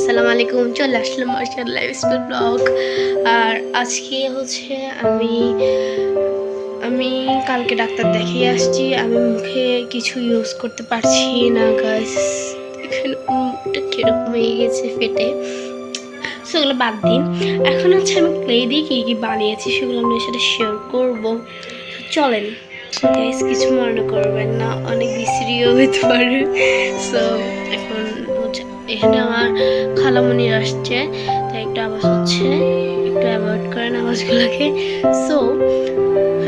আসসালামু আলাইকুম, চলে আসলাম মার্শাল লাইফস্টাইল ব্লগ। আর আজকে হচ্ছে আমি কালকে ডাক্তার দেখিয়ে আসছি। আমি মুখে কিছু ইউজ করতে পারছি না গাইস। এখানে মুখটা কিরকম হয়ে গেছে ফেটে, সেগুলো বাদ দিন। এখন হচ্ছে আমি ক্লে দিয়ে কী কী বানিয়েছি সেগুলো আমি সাথে শেয়ার করবো। চলেন গাইস, কিছু মনে করবেন না, অনেক বিশ্রীও হতে পারে। সো এখন হচ্ছে এখানে আমার খালামণির আসছে, তাই একটু আওয়াজ হচ্ছে, একটু অ্যাভয়েড করেন আওয়াজগুলোকে। সো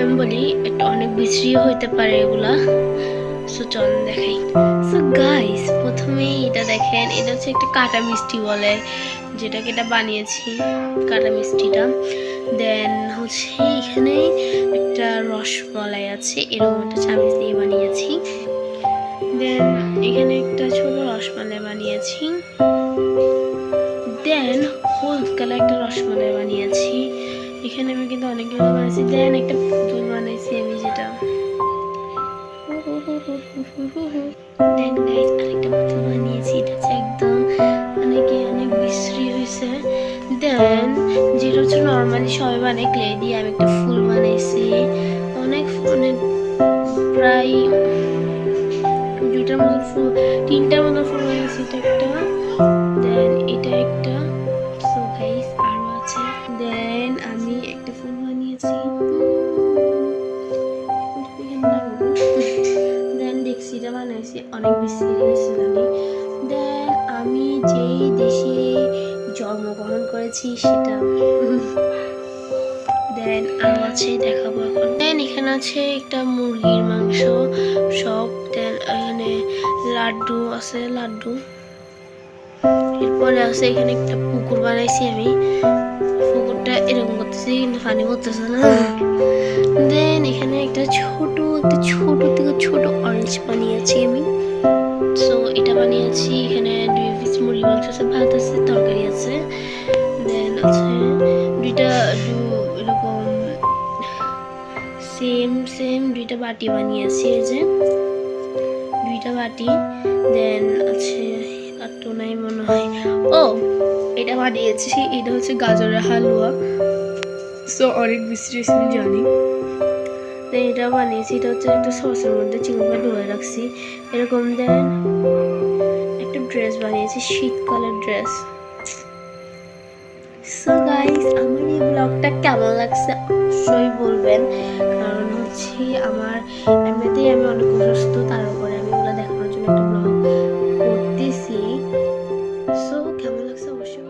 আমি বলি একটু অনেক বিশ্রীও হইতে পারে এগুলা। সো চলেন দেখাই। সো গাইস, প্রথমে এটা দেখেন, এটা হচ্ছে একটা কাটা মিষ্টি বলে, যেটাকে এটা বানিয়েছি কাটা মিষ্টিটা। দেন হচ্ছে এখানে একটা রসমালাই আছে, এরকম একটা চামচ দিয়ে বানিয়েছি। দেন এখানে একটা ছোট রসমালাই বানিয়েছি। দেন হলুদ কালার একটা রসমালাই বানিয়েছি। এখানে আমি কিন্তু অনেকগুলো বানিয়েছি। দেন একটা পুতুল বানাইছি আমি, যেটা দেন গাইস আরেকটা পুতুল বানিয়েছি। এটা হচ্ছে একদম অনেক বিশ্রী হয়েছে। দেন যেটা হচ্ছে নর্মালি সবাই বানায় ক্লে দিয়ে, আমি একটা ফুল বানাইছি। অনেক প্রায় দুটার মতন ফুল, তিনটার মতন ফুল বানিয়েছি। এটা একটা, দেন এটা একটা। সো গাইস আরো আছে। দেন আমি একটা ফুল বানিয়েছি। দেন ডেক্সিটা বানাইছি, অনেক বেশি হয়েছিল আমি। দেন আমি যেই দেশে জন্মগ্রহণ করেছি সেটা। দেন আরো আছে, দেখাবো এখন। দেন এখানে আছে একটা মুরগির মাংস সব। দেন এখানে লাড্ডু আছে, লাড্ডু। এরপরে আছে এখানে একটা পুকুর বানাইছি আমি। পুকুরটা এরকম করতেছি কিন্তু পানি পড়তেছে না। দেন এখানে একটা ছোট থেকে ছোট অরেঞ্জ বানিয়েছি আমি। সো এটা বানিয়েছি। এখানে 2 পিস মুরগি মাংস আছে, ভাত আছে, তরকারি আছে। দেন আছে দুইটা এরকম সেম দুইটা বাটি বানিয়েছি, এই যে দুইটা বাটি। দেন আছে আর তো নাই মনে হয়। ও এটা বানিয়েছি, এটা হচ্ছে গাজরের হালুয়া। সো অনেক বিশ্রী আমি জানি। দেন এটা বানিয়েছি, এটা হচ্ছে একটা সসের মধ্যে চিকেনটা ধুয়ে রাখছি এরকম। দেন একটা ড্রেস বানিয়েছি, শীতকালের ড্রেস। সো গাইস, আমার এই ব্লগটা কেমন লাগছে অবশ্যই বলবেন। কারণ হচ্ছে আমার এমনিতেই আমি অনেক অসুস্থ, তার উপরে আমি ওগুলো দেখানোর জন্য একটা ব্লগ করতেছি। সো কেমন লাগছে অবশ্যই।